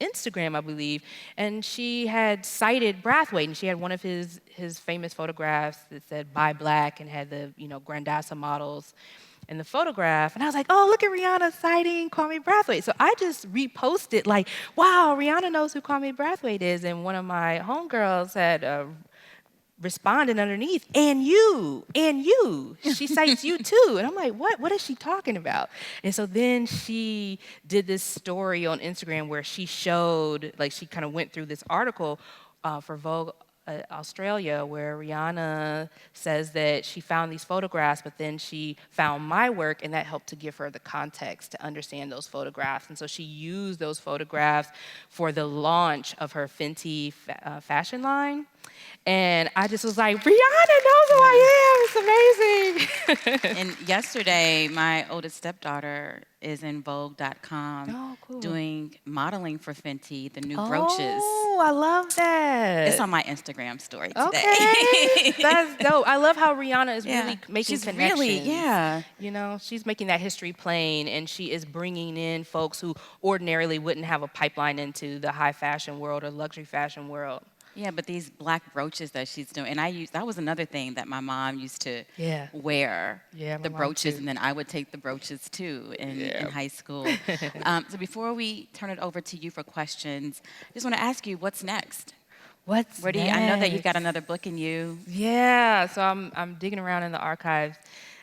Instagram, I believe, and she had cited Brathwaite, and she had one of his famous photographs that said "Buy Black" and had the Grandassa models. in the photograph. And I was like, oh, look at Rihanna citing Kwame Brathwaite. So I just reposted like, wow, Rihanna knows who Kwame Brathwaite is. And one of my homegirls had responded underneath, and you, she cites you too. And I'm like, what is she talking about? And so then she did this story on Instagram where she showed, like she kind of went through this article for Vogue Australia, where Rihanna says that she found these photographs, but then she found my work, and that helped to give her the context to understand those photographs. And so she used those photographs for the launch of her Fenty fashion line. And I just was like, Rihanna knows who I am. It's amazing. And yesterday, my oldest stepdaughter is in Vogue.com doing modeling for Fenty, the new brooches. Oh, I love that. It's on my Instagram story today. Okay, that's dope. I love how Rihanna is really making she's connections. Really, You know, she's making that history plain, and she is bringing in folks who ordinarily wouldn't have a pipeline into the high fashion world or luxury fashion world. Yeah, but these black brooches that she's doing, and that was another thing that my mom used to wear, the brooches, and then I would take the brooches too in high school. So before we turn it over to you for questions, I just want to ask you, what's next? Where do you, I know that you've got another book in you. Yeah, so I'm digging around in the archives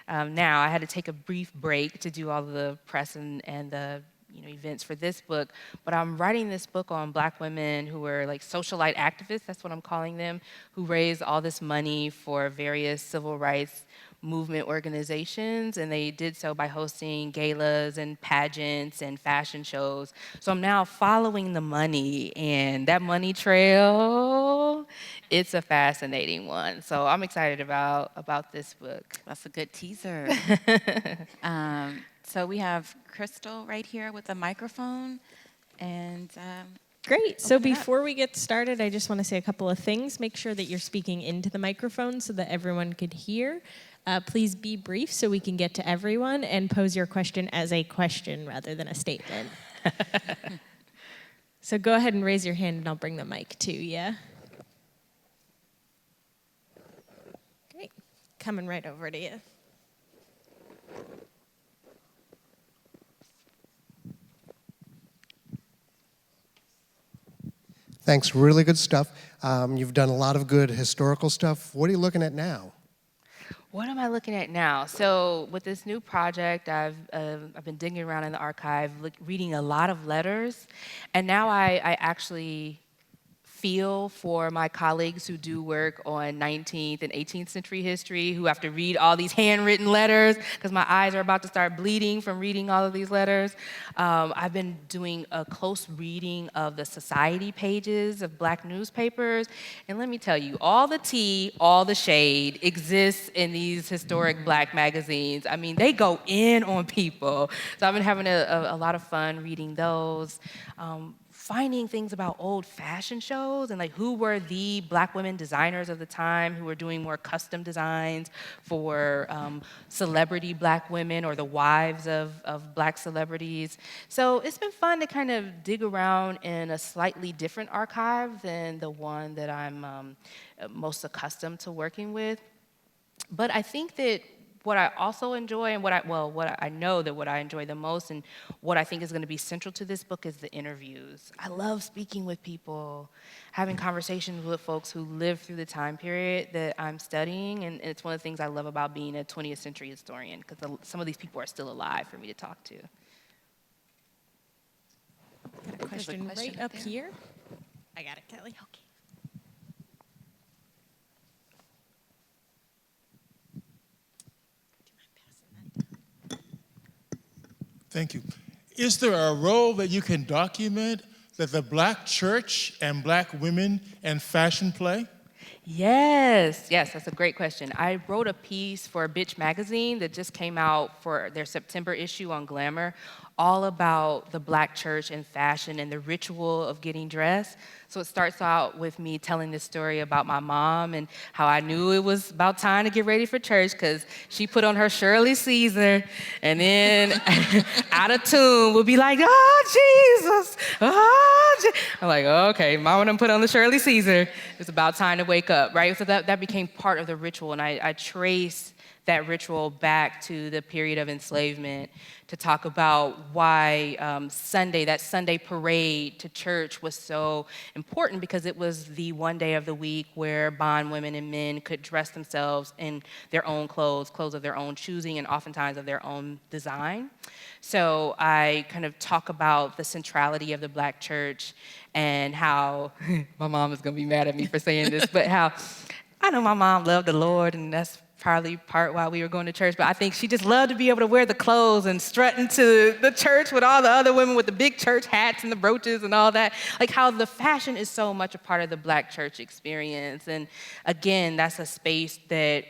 now. I had to take a brief break to do all the press and the events for this book, but I'm writing this book on black women who were like socialite activists, that's what I'm calling them, who raised all this money for various civil rights movement organizations, and they did so by hosting galas and pageants and fashion shows. So I'm now following the money, and that money trail, it's a fascinating one. So I'm excited about this book. That's a good teaser. So we have Crystal right here with a microphone, and great. So before we get started, I just want to say a couple of things. Make sure that you're speaking into the microphone so that everyone could hear. Please be brief so we can get to everyone, and pose your question as a question rather than a statement. So go ahead and raise your hand, and I'll bring the mic to you. Great. Coming right over to you. Thanks, really good stuff. You've done a lot of good historical stuff. What are you looking at now? What am I looking at now? So with this new project, I've been digging around in the archive, reading a lot of letters, and now I actually feel for my colleagues who do work on 19th and 18th century history, who have to read all these handwritten letters, because my eyes are about to start bleeding from reading all of these letters. I've been doing a close reading of the society pages of black newspapers, and let me tell you, all the tea, all the shade exists in these historic black magazines. I mean, they go in on people. So I've been having a lot of fun reading those. Finding things about old fashion shows and like who were the black women designers of the time who were doing more custom designs for celebrity black women or the wives of black celebrities. So it's been fun to kind of dig around in a slightly different archive than the one that I'm most accustomed to working with. But I think that what I also enjoy and what I know that what I enjoy the most and what I think is going to be central to this book is the interviews. I love speaking with people, having conversations with folks who lived through the time period that I'm studying, and it's one of the things I love about being a 20th century historian, because some of these people are still alive for me to talk to. Got a question right up here. I got it, Kelly. Okay. Thank you. Is there a role that you can document that the black church and black women and fashion play? Yes, that's a great question. I wrote a piece for Bitch magazine that just came out for their September issue on Glamour, all about the black church and fashion and the ritual of getting dressed. So it starts out with me telling this story about my mom and how I knew it was about time to get ready for church because she put on her Shirley Caesar and then out of tune would be like, oh, Jesus, oh, I'm like, okay, mama done put on the Shirley Caesar. It's about time to wake up, right? So that became part of the ritual, and I traced that ritual back to the period of enslavement to talk about why that Sunday parade to church was so important, because it was the one day of the week where bond women and men could dress themselves in their own clothes of their own choosing and oftentimes of their own design. So I kind of talk about the centrality of the Black church and how, my mom is gonna be mad at me for saying this, but how I know my mom loved the Lord, and that's probably part why we were going to church, but I think she just loved to be able to wear the clothes and strut into the church with all the other women with the big church hats and the brooches and all that. Like how the fashion is so much a part of the Black church experience. And again, that's a space that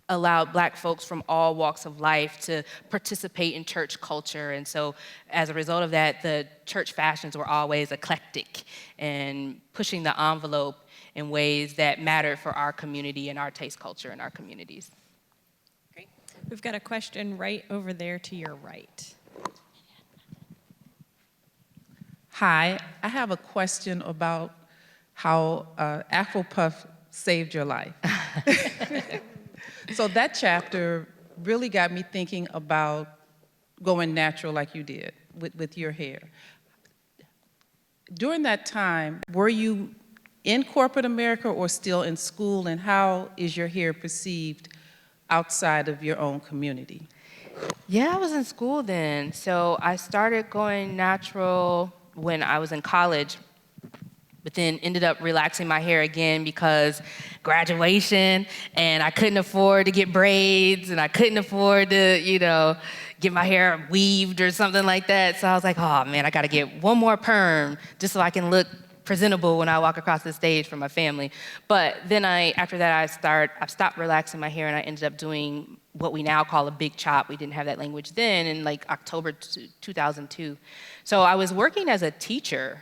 allowed Black folks from all walks of life to participate in church culture. And so as a result of that, the church fashions were always eclectic and pushing the envelope in ways that mattered for our community and our taste culture in our communities. Great. We've got a question right over there to your right. Hi, I have a question about how Afro Puff saved your life. So that chapter really got me thinking about going natural like you did with your hair. During that time, were you in corporate America or still in school, and how is your hair perceived outside of your own community? Yeah, I was in school then. So I started going natural when I was in college, but then ended up relaxing my hair again because graduation, and I couldn't afford to get braids, and I couldn't afford to, get my hair weaved or something like that. So I was like, oh man, I gotta get one more perm just so I can look presentable when I walk across the stage for my family. But then after that, I stopped relaxing my hair, and I ended up doing what we now call a big chop. We didn't have that language then, in like October 2002. So I was working as a teacher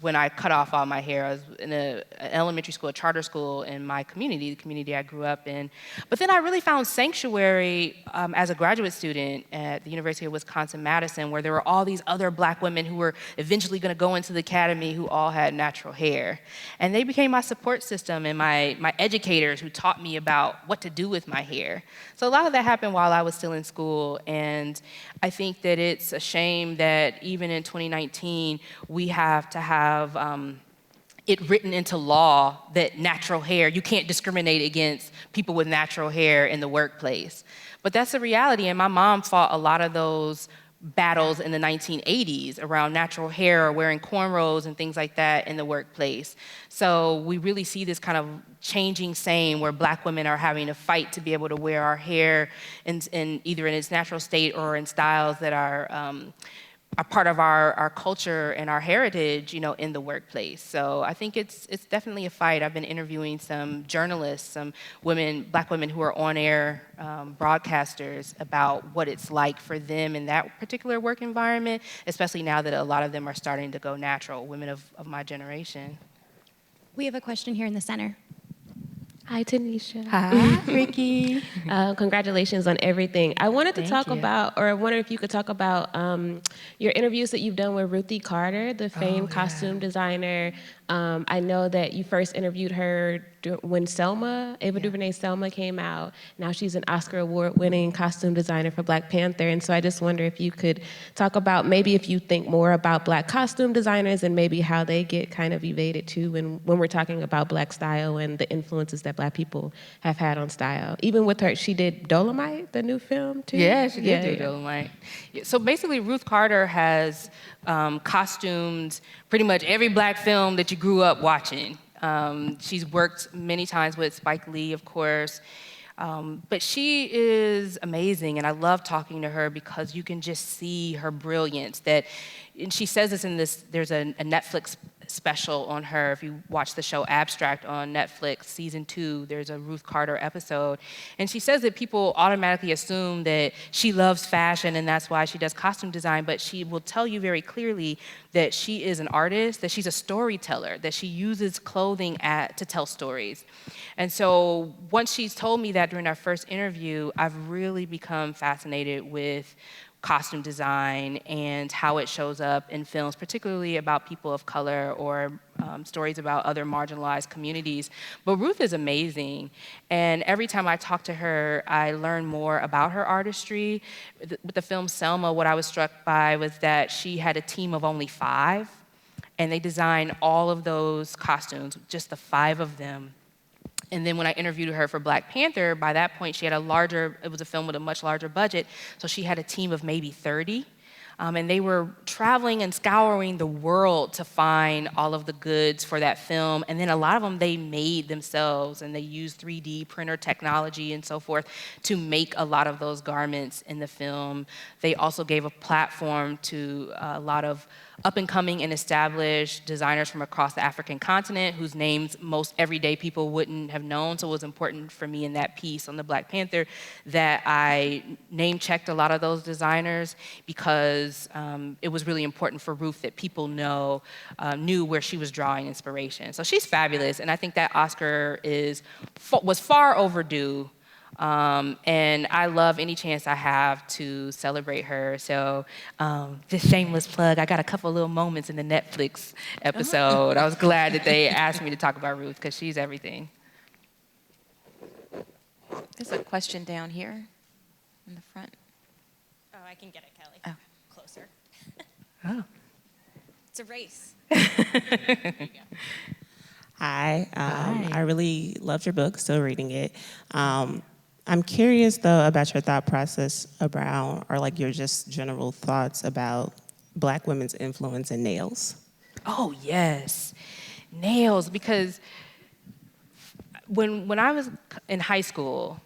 when I cut off all my hair. I was in an elementary school, a charter school in my community, the community I grew up in. But then I really found sanctuary as a graduate student at the University of Wisconsin-Madison, where there were all these other Black women who were eventually gonna go into the academy who all had natural hair. And they became my support system and my educators who taught me about what to do with my hair. So a lot of that happened while I was still in school, and I think that it's a shame that even in 2019, we have to have it written into law that natural hair, you can't discriminate against people with natural hair in the workplace. But that's the reality, and my mom fought a lot of those battles in the 1980s around natural hair or wearing cornrows and things like that in the workplace. So we really see this kind of changing saying where Black women are having to fight to be able to wear our hair in either in its natural state or in styles that are part of our culture and our heritage, in the workplace. So I think it's definitely a fight. I've been interviewing some journalists, some Black women who are on-air broadcasters about what it's like for them in that particular work environment, especially now that a lot of them are starting to go natural, women of my generation. We have a question here in the center. Hi, Tanisha. Hi, Ricky. Congratulations on everything. I wanted to Thank you. I wonder if you could talk about your interviews that you've done with Ruth Carter, the famed costume designer. I know that you first interviewed her when Ava DuVernay's Selma came out. Now she's an Oscar award-winning costume designer for Black Panther. And so I just wonder if you could talk about maybe if you think more about Black costume designers and maybe how they get kind of evaded too when we're talking about Black style and the influences that Black people have had on style. Even with her, she did Dolomite, the new film too? Yeah, she did do Dolomite. Yeah, so basically, Ruth Carter has costumed pretty much every Black film that you grew up watching. She's worked many times with Spike Lee, of course. But she is amazing, and I love talking to her because you can just see her brilliance. And she says this in this, there's a Netflix special on her. If you watch the show Abstract on Netflix, season 2, there's a Ruth Carter episode. And she says that people automatically assume that she loves fashion and that's why she does costume design, but she will tell you very clearly that she is an artist, that she's a storyteller, that she uses clothing to tell stories. And so once she's told me that during our first interview, I've really become fascinated with costume design and how it shows up in films, particularly about people of color or stories about other marginalized communities. But Ruth is amazing. And every time I talk to her, I learn more about her artistry. With the film Selma, what I was struck by was that she had a team of only 5, and they designed all of those costumes, just the 5 of them. And then when I interviewed her for Black Panther, by that point she had it was a film with a much larger budget, so she had a team of maybe 30. And they were traveling and scouring the world to find all of the goods for that film. And then a lot of them they made themselves, and they used 3D printer technology and so forth to make a lot of those garments in the film. They also gave a platform to a lot of up-and-coming and established designers from across the African continent whose names most everyday people wouldn't have known. So it was important for me in that piece on the Black Panther that I name-checked a lot of those designers, because it was really important for Ruth that people knew where she was drawing inspiration. So she's fabulous, and I think that Oscar was far overdue. And I love any chance I have to celebrate her. So just shameless plug, I got a couple little moments in the Netflix episode. I was glad that they asked me to talk about Ruth, because she's everything. There's a question down here in the front. Oh, I can get it, Kelly. Oh. Closer. Oh. It's a race. Hi. I really loved your book, still reading it. I'm curious, though, about your thought process around, or like your just general thoughts about Black women's influence in nails. Oh, yes. Nails, because when I was in high school,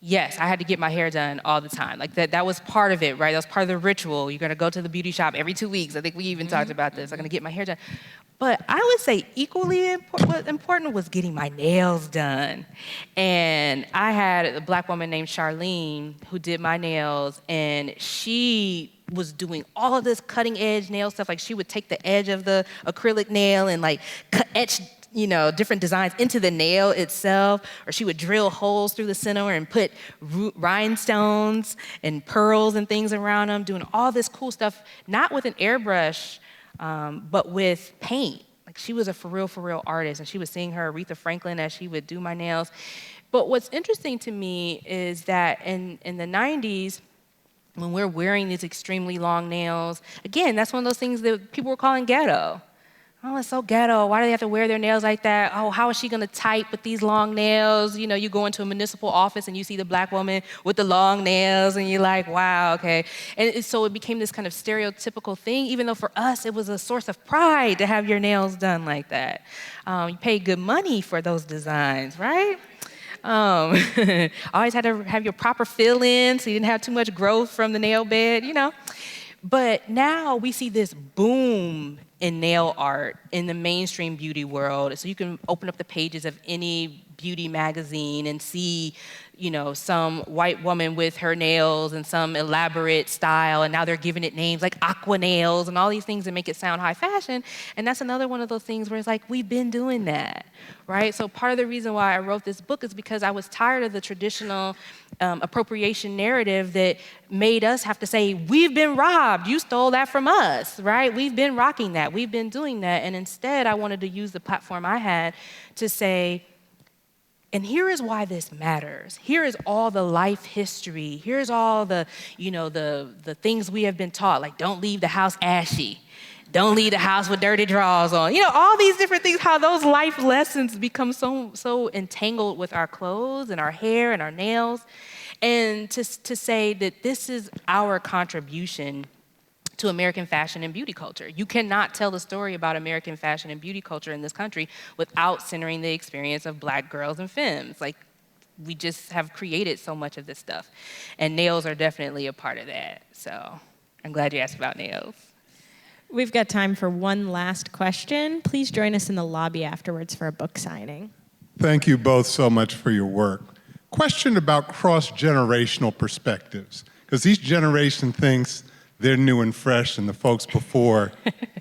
yes, I had to get my hair done all the time. Like that was part of it, right? That was part of the ritual. You're gonna go to the beauty shop every 2 weeks. I think we even talked about this. I'm gonna get my hair done. But I would say equally important was getting my nails done. And I had a Black woman named Charlene who did my nails, and she was doing all of this cutting edge nail stuff. Like she would take the edge of the acrylic nail and like etch different designs into the nail itself, or she would drill holes through the center and put rhinestones and pearls and things around them, doing all this cool stuff, not with an airbrush, but with paint. Like she was a for real artist, and she was seeing her Aretha Franklin as she would do my nails. But what's interesting to me is that in the 90s, when we're wearing these extremely long nails, again, that's one of those things that people were calling ghetto. Oh, it's so ghetto. Why do they have to wear their nails like that? Oh, how is she gonna type with these long nails? You go into a municipal office and you see the Black woman with the long nails and you're like, wow, okay. And so it became this kind of stereotypical thing, even though for us it was a source of pride to have your nails done like that. You paid good money for those designs, right? Always had to have your proper fill-in so you didn't have too much growth from the nail bed, But now we see this boom in nail art in the mainstream beauty world. So you can open up the pages of any beauty magazine and see, some white woman with her nails and some elaborate style, and now they're giving it names like aqua nails and all these things that make it sound high fashion. And that's another one of those things where it's like, we've been doing that, right? So part of the reason why I wrote this book is because I was tired of the traditional appropriation narrative that made us have to say, we've been robbed, you stole that from us, right? We've been rocking that, we've been doing that. And instead, I wanted to use the platform I had to say, and here is why this matters. Here is all the life history. Here's all the, the things we have been taught, like don't leave the house ashy. Don't leave the house with dirty drawers on. All these different things, how those life lessons become so entangled with our clothes and our hair and our nails. And to say that this is our contribution to American fashion and beauty culture. You cannot tell the story about American fashion and beauty culture in this country without centering the experience of Black girls and femmes. Like, we just have created so much of this stuff. And nails are definitely a part of that. So I'm glad you asked about nails. We've got time for one last question. Please join us in the lobby afterwards for a book signing. Thank you both so much for your work. Question about cross-generational perspectives, because each generation thinks they're new and fresh, and the folks before,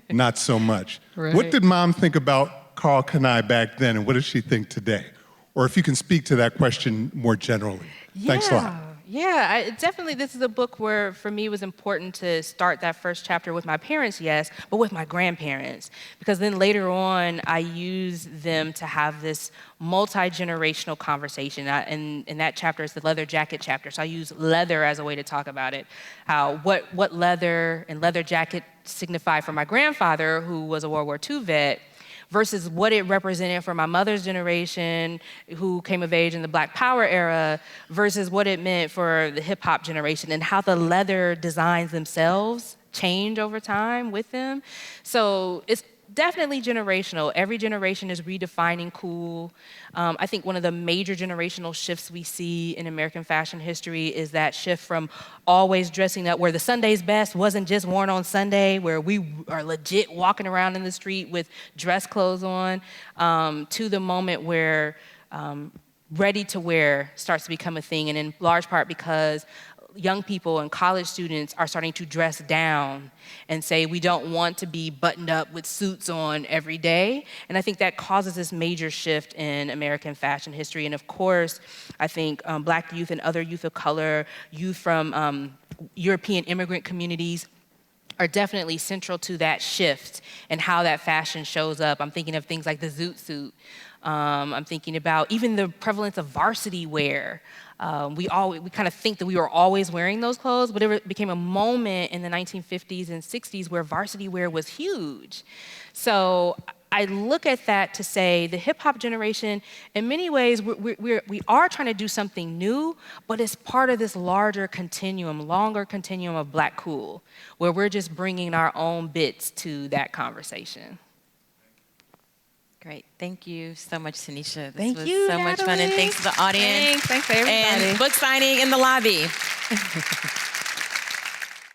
not so much. Right. What did Mom think about Carl Kanai back then, and what does she think today? Or if you can speak to that question more generally. Thanks a lot. Yeah, definitely this is a book where for me it was important to start that first chapter with my parents, yes, but with my grandparents. Because then later on, I use them to have this multi-generational conversation. And that chapter is the leather jacket chapter. So I use leather as a way to talk about it. How what leather and leather jacket signify for my grandfather, who was a World War II vet, versus what it represented for my mother's generation, who came of age in the Black Power era, versus what it meant for the hip hop generation, and how the leather designs themselves change over time with them. So it's definitely generational. Every generation is redefining cool. I think one of the major generational shifts we see in American fashion history is that shift from always dressing up, where the Sunday's best wasn't just worn on Sunday, where we are legit walking around in the street with dress clothes on, to the moment where ready to wear starts to become a thing, and in large part because young people and college students are starting to dress down and say we don't want to be buttoned up with suits on every day. And I think that causes this major shift in American fashion history. And of course, I think Black youth and other youth of color, youth from European immigrant communities, are definitely central to that shift and how that fashion shows up. I'm thinking of things like the zoot suit. I'm thinking about even the prevalence of varsity wear. We kind of think that we were always wearing those clothes, but it became a moment in the 1950s and 60s where varsity wear was huge. So I look at that to say the hip hop generation, in many ways, we are trying to do something new, but it's part of this larger continuum, longer continuum of Black cool, where we're just bringing our own bits to that conversation. Great. Thank you so much, Tanisha. This Thank was you, so much fun, and Natalie. thanks to the audience. Thanks to everybody. And book signing in the lobby.